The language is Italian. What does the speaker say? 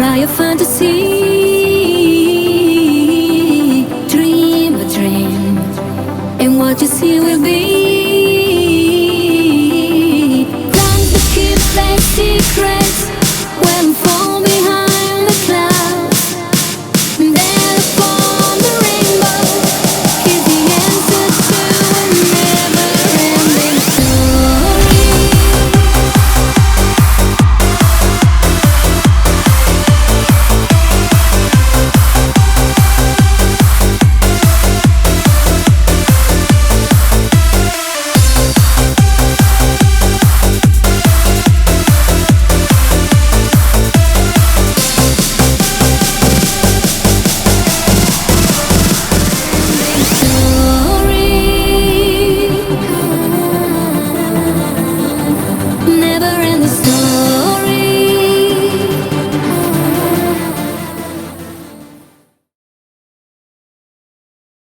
Fly a fantasy, dream a dream, and what you see will be